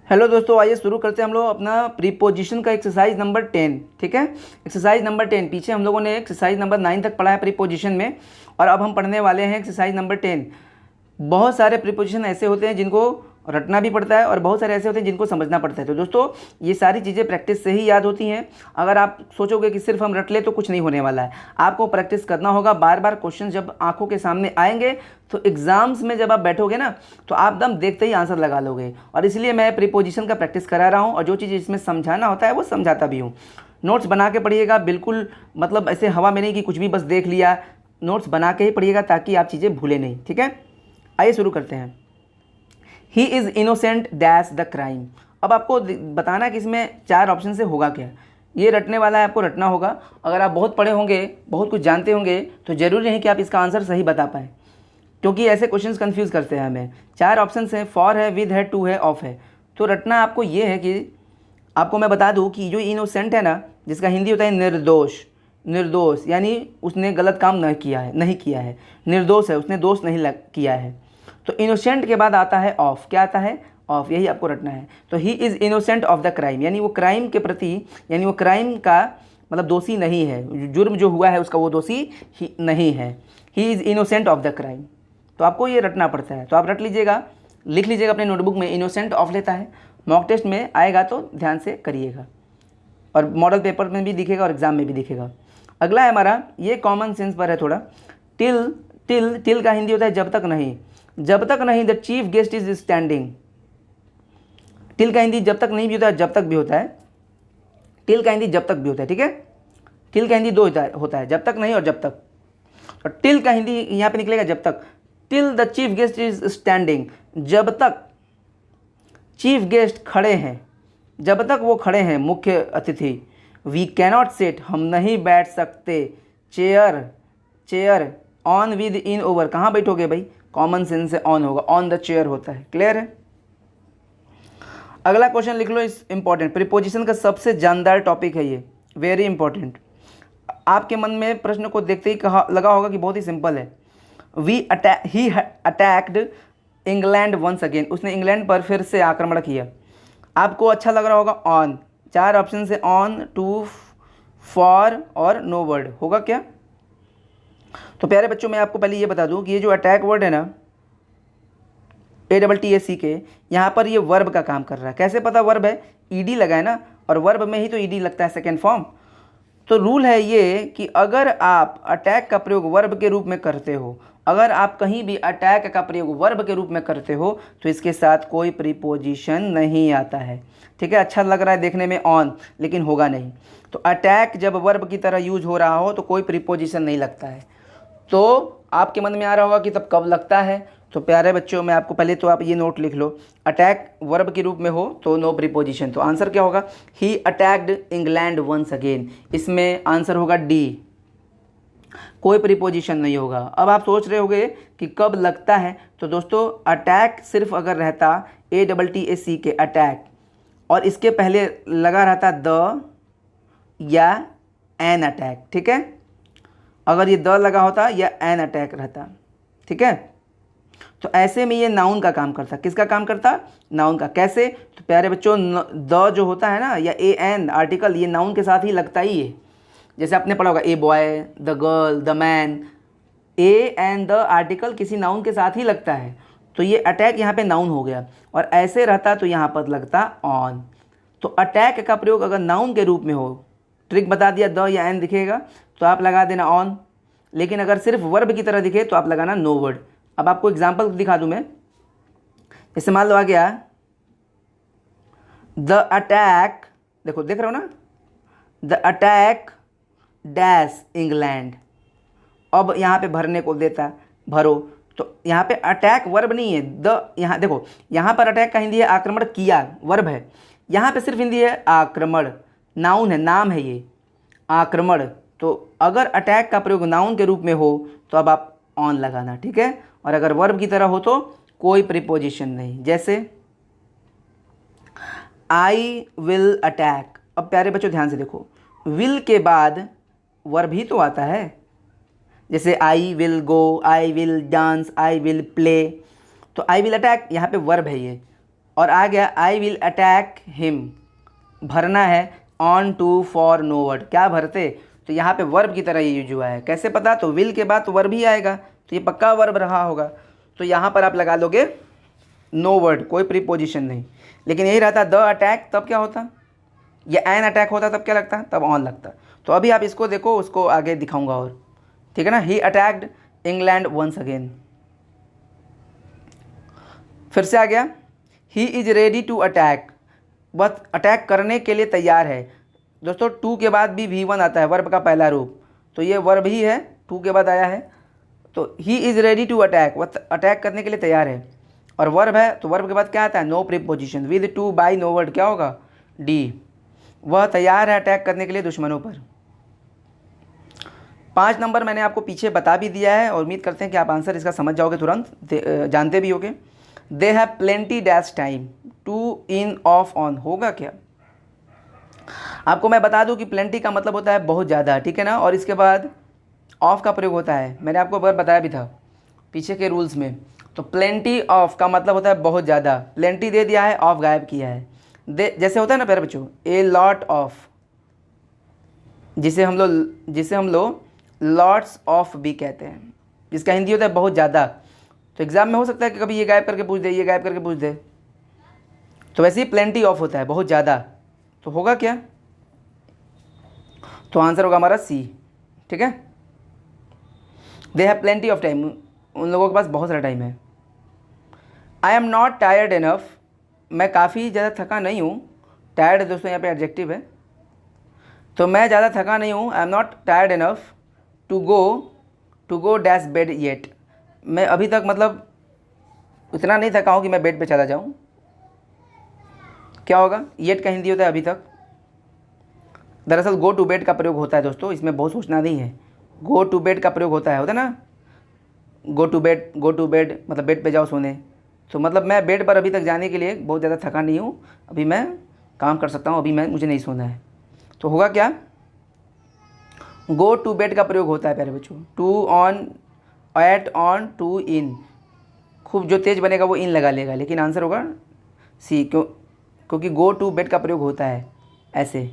Hello दोस्तों, आइए शुरू करते हैं हम लोग अपना प्रीपोजिशन का एक्सरसाइज नंबर 10। ठीक है, एक्सरसाइज नंबर 10। पीछे हम लोगों ने एक्सरसाइज नंबर 9 तक पढ़ा है प्रीपोजिशन में, और अब हम पढ़ने वाले हैं एक्सरसाइज नंबर 10। बहुत सारे प्रीपोजिशन ऐसे होते हैं जिनको रटना भी पड़ता है और बहुत सारे ऐसे होते हैं जिनको समझना पड़ता है। तो दोस्तों, ये सारी चीज़ें प्रैक्टिस से ही याद होती हैं। अगर आप सोचोगे कि सिर्फ हम रट ले तो कुछ नहीं होने वाला है, आपको प्रैक्टिस करना होगा। बार बार क्वेश्चन जब आंखों के सामने आएंगे तो एग्जाम्स में जब आप बैठोगे ना, तो आप दम देखते ही आंसर लगा लोगे। और इसलिए मैं प्रीपोजिशन का प्रैक्टिस करा रहा हूँ, और जो चीज़ इसमें समझाना होता है वो समझाता भी हूँ। नोट्स बना के पढ़िएगा, बिल्कुल मतलब ऐसे हवा में नहीं कि कुछ भी बस देख लिया। नोट्स बना के ही पढ़िएगा ताकि आप चीज़ें भूलें नहीं। ठीक है, आइए शुरू करते हैं। He is innocent dash the crime. अब आपको बताना कि इसमें 4 ऑप्शन से होगा क्या। ये रटने वाला है, आपको रटना होगा। अगर आप बहुत पढ़े होंगे, बहुत कुछ जानते होंगे, तो ज़रूरी नहीं कि आप इसका आंसर सही बता पाएँ, क्योंकि ऐसे क्वेश्चंस कंफ्यूज करते हैं हमें। 4 ऑप्शन हैं, फॉर है, विद है, टू है, ऑफ है। तो रटना आपको ये है कि आपको मैं बता दूं कि जो इनोसेंट है ना, जिसका हिंदी होता है निर्दोष। निर्दोष यानी उसने गलत काम नहीं किया है। निर्दोष है, उसने दोष नहीं किया है। तो इनोसेंट के बाद आता है ऑफ। क्या आता है? ऑफ। यही आपको रटना है। तो he is innocent of the crime, यानी वो क्राइम के प्रति, यानी वो क्राइम का मतलब दोषी नहीं है। जुर्म जो हुआ है उसका वो दोषी ही नहीं है। He is innocent of the crime. तो आपको ये रटना पड़ता है। तो आप रट लीजिएगा, लिख लीजिएगा अपने नोटबुक में, इनोसेंट ऑफ लेता है। मॉक टेस्ट में आएगा तो ध्यान से करिएगा, और मॉडल पेपर में भी दिखेगा और एग्जाम में भी दिखेगा। अगला है हमारा, ये कॉमन सेंस पर है थोड़ा। टिल। टिल टिल का हिंदी होता है जब तक नहीं। जब तक नहीं, the chief guest is standing. Till का हिंदी जब तक नहीं भी होता है, जब तक भी होता है। टिल का हिंदी जब तक भी होता है। ठीक है, टिल का हिंदी दो होता है, जब तक नहीं और जब तक। और टिल का हिंदी यहाँ पे निकलेगा जब तक। Till the chief guest is standing, जब तक चीफ गेस्ट खड़े हैं, जब तक वो खड़े हैं, मुख्य अतिथि। वी कैनॉट सिट, हम नहीं बैठ सकते। Chair. Chair on with in over, कहाँ बैठोगे भाई? कॉमन सेंस से ऑन होगा, ऑन द चेयर होता है। क्लियर है? अगला क्वेश्चन लिख लो, इस इंपॉर्टेंट प्रीपोजिशन का सबसे जानदार टॉपिक है ये, वेरी इंपॉर्टेंट। आपके मन में प्रश्न को देखते ही लगा होगा कि बहुत ही सिंपल है। ही अटैक्ड इंग्लैंड वंस अगेन, उसने इंग्लैंड पर फिर से आक्रमण किया। आपको अच्छा लग रहा होगा ऑन। 4 ऑप्शन से ऑन, टू, फॉर और नो वर्ड होगा क्या? तो प्यारे बच्चों, मैं आपको पहले ये बता दूं कि ये जो अटैक वर्ड है ना, ATTAC के, यहाँ पर ये वर्ब का काम कर रहा है। कैसे पता वर्ब है? ईडी लगा है ना, और वर्ब में ही तो ईडी लगता है, सेकेंड फॉर्म। तो रूल है ये कि अगर आप अटैक का प्रयोग वर्ब के रूप में करते हो, अगर आप कहीं भी अटैक का प्रयोग वर्ब के रूप में करते हो, तो इसके साथ कोई प्रीपोजिशन नहीं आता है। ठीक है, अच्छा लग रहा है देखने में ऑन, लेकिन होगा नहीं। तो अटैक जब वर्ब की तरह यूज हो रहा हो तो कोई प्रीपोजिशन नहीं लगता है। तो आपके मन में आ रहा होगा कि तब कब लगता है। तो प्यारे बच्चों, मैं आपको पहले तो आप ये नोट लिख लो, अटैक वर्ब के रूप में हो तो नो प्रीपोजिशन। तो आंसर क्या होगा? ही अटैक्ड इंग्लैंड वंस अगेन। इसमें आंसर होगा डी, कोई प्रीपोजिशन नहीं होगा। अब आप सोच रहे होंगे कि कब लगता है। तो दोस्तों, अटैक सिर्फ अगर रहता ATTAC के अटैक, और इसके पहले लगा रहता द या एन अटैक, ठीक है, अगर ये द लगा होता या एन अटैक रहता, ठीक है, तो ऐसे में ये नाउन का काम करता। किसका काम करता? नाउन का। कैसे? तो प्यारे बच्चों, द जो होता है ना, या AN आर्टिकल, ये नाउन के साथ ही लगता ही है। जैसे आपने पढ़ा होगा a boy, the girl, the man, A and the article किसी नाउन के साथ ही लगता है। तो ये अटैक यहाँ पे नाउन हो गया, और ऐसे रहता तो यहाँ पर लगता ऑन। तो अटैक का प्रयोग अगर नाउन के रूप में हो, ट्रिक बता दिया, द या एन दिखेगा तो आप लगा देना ऑन, लेकिन अगर सिर्फ वर्ब की तरह दिखे तो आप लगाना नो वर्ड। अब आपको एग्जाम्पल दिखा दूं मैं। जैसे मान लो आ गया द अटैक, देखो देख रहे हो ना, द अटैक डैश इंग्लैंड। अब यहाँ पे भरने को देता, भरो। तो यहाँ पे अटैक वर्ब नहीं है, द, यहाँ देखो, यहाँ पर अटैक का हिंदी है आक्रमण किया, वर्ब है। यहाँ पे सिर्फ हिंदी है आक्रमण, नाउन है, नाम है ये, आक्रमण। तो अगर अटैक का प्रयोग नाउन के रूप में हो तो अब आप ऑन लगाना, ठीक है, और अगर वर्ब की तरह हो तो कोई प्रीपोजिशन नहीं। जैसे आई विल अटैक। अब प्यारे बच्चों ध्यान से देखो, विल के बाद वर्ब ही तो आता है। जैसे I will go, I will dance, I will play. तो आई विल अटैक यहाँ पे वर्ब है ये, और आ गया आई विल अटैक हिम, भरना है on to for no word, क्या भरते, तो यहाँ पे वर्ब की तरह ये यूज हुआ है। कैसे पता, तो विल के बाद तो वर्ब ही आएगा, तो ये पक्का वर्ब रहा होगा। तो यहाँ पर आप लगा लोगे नो वर्ड, कोई प्रीपोजिशन नहीं। लेकिन यही रहता द अटैक, तब क्या होता, ये एन अटैक होता तब क्या लगता, तब ऑन लगता। तो अभी आप इसको देखो, उसको आगे दिखाऊंगा और, ठीक है ना। He attacked England once again, फिर से आ गया he is ready to attack, वह अटैक करने के लिए तैयार है। दोस्तों टू के बाद भी V1 आता है, वर्ब का पहला रूप, तो ये वर्ब ही है, टू के बाद आया है। तो he is ready to attack, वह अटैक करने के लिए तैयार है। और वर्ब है, तो वर्ब के बाद क्या आता है, no preposition, with to by no word, क्या होगा, डी। वह तैयार है अटैक करने के लिए दुश्मनों पर। 5 नंबर मैंने आपको पीछे बता भी दिया है, और उम्मीद करते हैं कि आप आंसर इसका समझ जाओगे तुरंत, जानते भी होगे। They have plenty dash time to in of on, होगा क्या, आपको मैं बता दूं कि प्लेंटी का मतलब होता है बहुत ज़्यादा, ठीक है ना। और इसके बाद ऑफ का प्रयोग होता है, मैंने आपको बार बताया भी था पीछे के रूल्स में। तो प्लेंटी ऑफ का मतलब होता है बहुत ज़्यादा, प्लेंटी दे दिया है, ऑफ गायब किया है। दे जैसे होता है ना प्यारे बच्चों, ए लॉट ऑफ, जिसे हम लोग लॉट्स ऑफ भी कहते हैं, जिसका हिंदी होता है बहुत ज़्यादा। तो एग्जाम में हो सकता है कि कभी ये गायब करके पूछ दे, ये गायब करके पूछ दे, तो वैसे ही प्लेंटी ऑफ होता है बहुत ज़्यादा। तो होगा क्या, तो आंसर होगा हमारा सी, ठीक है। दे हैव प्लेंटी ऑफ टाइम, उन लोगों के पास बहुत सारा टाइम है। आई एम नॉट टायर्ड इनफ, मैं काफ़ी ज़्यादा थका नहीं हूँ। टायर्ड है दोस्तों, यहाँ पे एडजेक्टिव है, तो मैं ज़्यादा थका नहीं हूँ। I am not tired enough to go dash bed yet, मैं अभी तक मतलब इतना नहीं थका हूँ कि मैं बेड पे चला जाऊँ। क्या होगा, येट का हिंदी होता है अभी तक। दरअसल गो टू बेड का प्रयोग होता है दोस्तों, इसमें बहुत सोचना नहीं है। गो टू बेड का प्रयोग होता है ना, गो टू बेड मतलब बेड पे जाओ सोने। तो मतलब मैं बेड पर अभी तक जाने के लिए बहुत ज़्यादा थका नहीं हूँ, अभी मैं काम कर सकता हूँ, अभी मुझे नहीं सोना है। तो होगा क्या, गो टू बेड का प्रयोग होता है प्यारे बच्चों। To on, at on, to in, खूब जो तेज बनेगा वो इन लगा लेगा, लेकिन आंसर होगा सी, क्योंकि गो टू बेड का प्रयोग होता है ऐसे।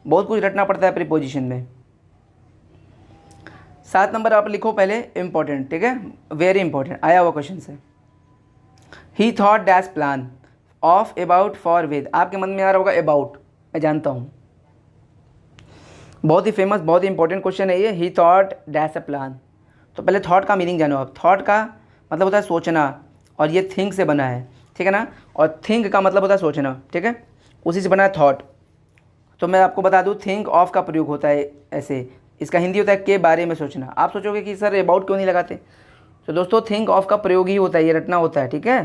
बहुत कुछ रटना पड़ता है प्रीपोजिशन में। 7 नंबर आप लिखो पहले, इंपॉर्टेंट, ठीक है, वेरी इंपॉर्टेंट, आया हुआ क्वेश्चन से। ही thought dash plan of about for with, आपके मन में आ रहा होगा अबाउट, मैं जानता हूँ, बहुत ही फेमस, बहुत ही इंपॉर्टेंट क्वेश्चन है ये। ही थॉट डैश अ प्लान, तो पहले थॉट का मीनिंग जानो आप। थॉट का मतलब होता है सोचना, और ये थिंक से बना है, ठीक है ना। और थिंक का मतलब होता है सोचना, ठीक है, उसी से बना है थॉट। तो मैं आपको बता दूं, थिंक ऑफ का प्रयोग होता है ऐसे, इसका हिंदी होता है के बारे में सोचना। आप सोचोगे कि सर अबाउट क्यों नहीं लगाते, तो दोस्तों थिंक ऑफ का प्रयोग ही होता है, ये रटना होता है, ठीक है।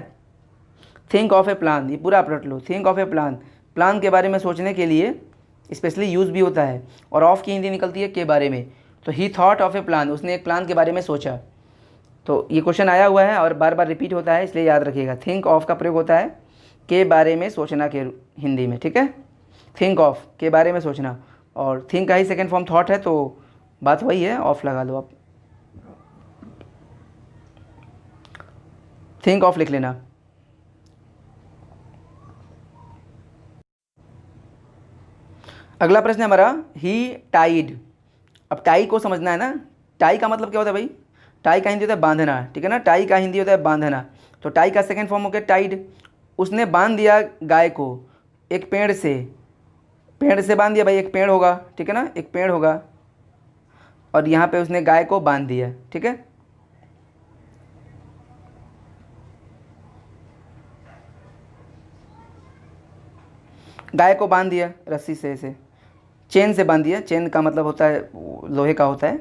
थिंक ऑफ ए प्लान, ये पूरा आप रट लो, think of a plan, plan के बारे में सोचने के लिए स्पेशली यूज़ भी होता है। और ऑफ की हिंदी निकलती है के बारे में, तो ही थॉट ऑफ ए प्लान, उसने एक प्लान के बारे में सोचा। तो ये क्वेश्चन आया हुआ है और बार बार रिपीट होता है, इसलिए याद रखिएगा। थिंक ऑफ का प्रयोग होता है के बारे में सोचना के हिंदी में, ठीक है। थिंक ऑफ के बारे में सोचना, और थिंक का ही सेकेंड फॉर्म थॉट है, तो बात वही है, ऑफ लगा लो आप, थिंक ऑफ लिख लेना। अगला प्रश्न है हमारा, ही टाइड। अब टाई को समझना है ना, टाई का मतलब क्या होता है भाई, टाई का हिंदी होता है बांधना, ठीक है ना, टाई का हिंदी होता है बांधना। तो टाई का सेकेंड फॉर्म हो गया टाइड। उसने बांध दिया गाय को एक पेड़ से बांध दिया भाई, एक पेड़ होगा, ठीक है ना, एक पेड़ होगा, और यहाँ पे उसने गाय को बांध दिया, ठीक है। गाय को बांध दिया रस्सी से, ऐसे चेन से बांध दिया, चेन का मतलब होता है लोहे का होता है,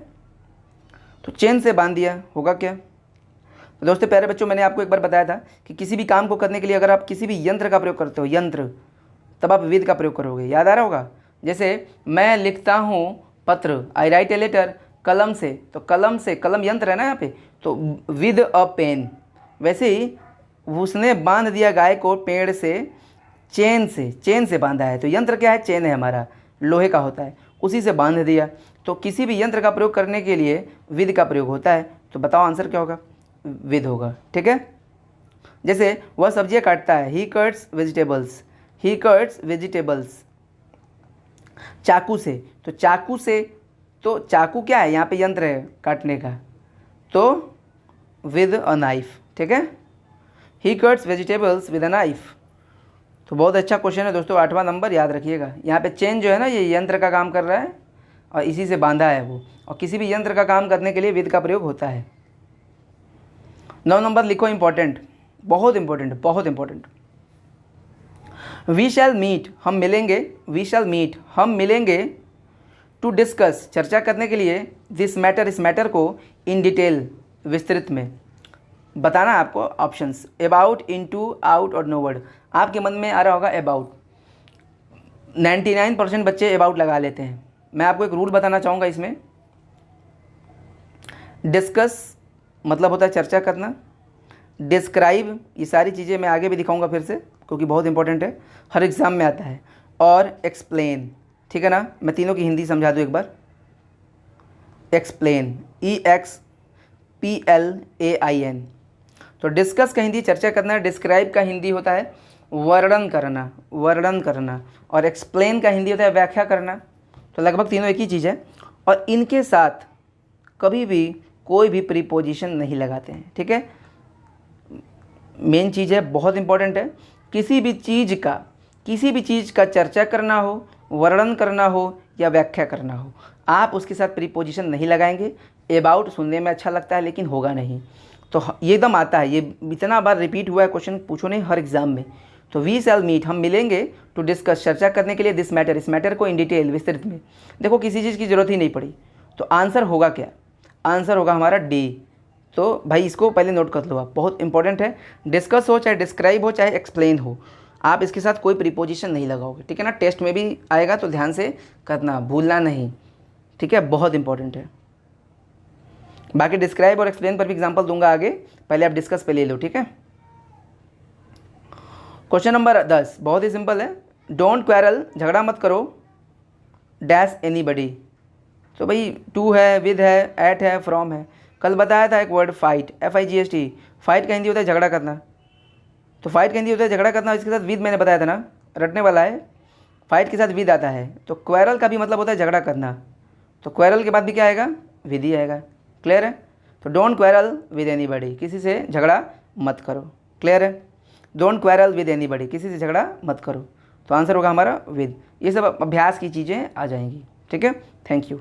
तो चेन से बांध दिया, होगा क्या। तो दोस्तों प्यारे बच्चों, मैंने आपको एक बार बताया था कि किसी भी काम को करने के लिए अगर आप किसी भी यंत्र का प्रयोग करते हो, यंत्र, तब आप विद का प्रयोग करोगे, याद आ रहा होगा। जैसे मैं लिखता हूँ पत्र, आई राइट ए लेटर, कलम से, तो कलम से, कलम यंत्र है ना यहाँ पे, तो विद अ पेन। वैसे ही उसने बांध दिया गाय को पेड़ से, चेन से बांधा है, तो यंत्र क्या है, चेन है हमारा, लोहे का होता है, उसी से बांध दिया। तो किसी भी यंत्र का प्रयोग करने के लिए विद का प्रयोग होता है। तो बताओ आंसर क्या होगा, विद होगा, ठीक है। जैसे वह सब्जियां काटता है, ही कट्स वेजिटेबल्स, ही कट्स वेजिटेबल्स। चाकू से, तो चाकू से, तो चाकू क्या है, यहाँ पे यंत्र है काटने का, तो विद अ नाइफ, ठीक है। ही cuts vegetables with a knife. तो बहुत अच्छा क्वेश्चन है दोस्तों, 8वां नंबर याद रखिएगा। यहाँ पे चेन जो है ना, ये यंत्र का काम कर रहा है और इसी से बांधा है वो, और किसी भी यंत्र का काम करने के लिए विद का प्रयोग होता है। 9 नंबर लिखो, इंपॉर्टेंट, बहुत इंपॉर्टेंट, बहुत इंपॉर्टेंट। वी शैल मीट, हम मिलेंगे, वी शैल मीट, हम मिलेंगे, टू डिस्कस, चर्चा करने के लिए, दिस मैटर, इस मैटर को, इन डिटेल, विस्तृत में। बताना है आपको ऑप्शंस, अबाउट, इनटू, आउट और नो वर्ड। आपके मन में आ रहा होगा अबाउट, 99% बच्चे अबाउट लगा लेते हैं। मैं आपको एक रूल बताना चाहूँगा इसमें। डिस्कस मतलब होता है चर्चा करना, डिस्क्राइब, ये सारी चीज़ें मैं आगे भी दिखाऊंगा फिर से क्योंकि बहुत इंपॉर्टेंट है, हर एग्ज़ाम में आता है, और एक्सप्लेन, ठीक है ना। मैं तीनों की हिंदी समझा दूँ एक बार। Explain, EXPLAIN। तो डिस्कस का हिंदी चर्चा करना, डिस्क्राइब का हिंदी होता है वर्णन करना, वर्णन करना, और एक्सप्लेन का हिंदी होता है व्याख्या करना। तो लगभग तीनों एक ही चीज़ है, और इनके साथ कभी भी कोई भी प्रीपोजिशन नहीं लगाते हैं, ठीक है। मेन चीज़ है, बहुत इंपॉर्टेंट है। किसी भी चीज़ का चर्चा करना हो, वर्णन करना हो या व्याख्या करना हो, आप उसके साथ प्रीपोजिशन नहीं लगाएंगे। अबाउट सुनने में अच्छा लगता है लेकिन होगा नहीं, तो ये एकदम आता है, ये इतना बार रिपीट हुआ है क्वेश्चन, पूछो नहीं हर एग्जाम में। तो वी शैल मीट, हम मिलेंगे, टू डिस्कस, चर्चा करने के लिए, दिस मैटर, इस मैटर को, इन डिटेल, विस्तृत में। देखो किसी चीज़ की ज़रूरत ही नहीं पड़ी, तो आंसर होगा क्या, आंसर होगा हमारा डी। तो भाई इसको पहले नोट कर लो आप, बहुत इंपॉर्टेंट है। डिस्कस हो, चाहे डिस्क्राइब हो, चाहे एक्सप्लेन हो, आप इसके साथ कोई प्रीपोजिशन नहीं लगाओगे, ठीक है ना। टेस्ट में भी आएगा तो ध्यान से करना, भूलना नहीं, ठीक है, बहुत इंपॉर्टेंट है। बाकी डिस्क्राइब और एक्सप्लेन पर भी एग्जांपल दूंगा आगे, पहले आप डिस्कस पे ले लो, ठीक है। क्वेश्चन नंबर 10 बहुत ही सिंपल है। डोंट क्वेरल, झगड़ा मत करो, डैश एनीबडी। तो भाई टू है, विद है, एट है, फ्रॉम है। कल बताया था एक वर्ड फाइट, FIGHT, फाइट का हिंदी होता है झगड़ा करना। तो फाइट का हिंदी होता है झगड़ा करना, इसके साथ विद मैंने बताया था ना, रटने वाला है। फाइट के साथ विद आता है, तो क्वेरल का भी मतलब होता है झगड़ा करना, तो क्वेरल के बाद भी क्या आएगा, विद ही आएगा। क्लियर है। तो डोंट क्वेरल विद एनीबडी, किसी से झगड़ा मत करो। क्लियर है। डोंट क्वेरल विद एनीबडी, किसी से झगड़ा मत करो, तो आंसर होगा हमारा विद। ये सब अभ्यास की चीज़ें आ जाएंगी, ठीक है। Thank you.